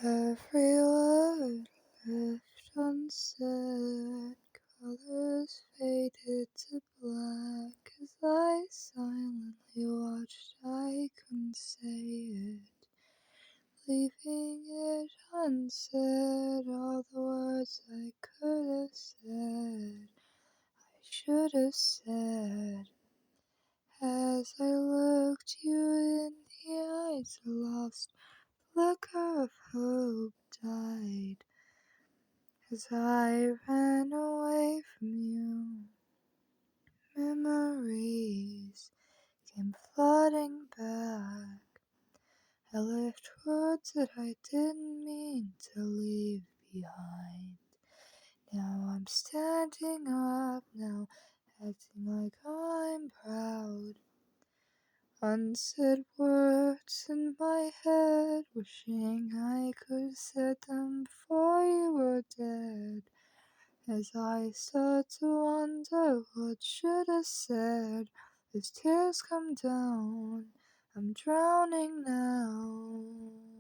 Every word left unsaid, colors faded to black as I silently watched. I couldn't say it, leaving it unsaid. All the words I could have said, I should have said. As I looked you in the eyes, a lost flicker of hope died. As I ran away from you, memories came flooding back. I left words that I didn't mean to leave behind. Now I'm standing up, now acting like I'm proud. Unsaid words in my head, wishing I could have said them before you were dead. As I start to wonder what should have said, as tears come down, I'm drowning now.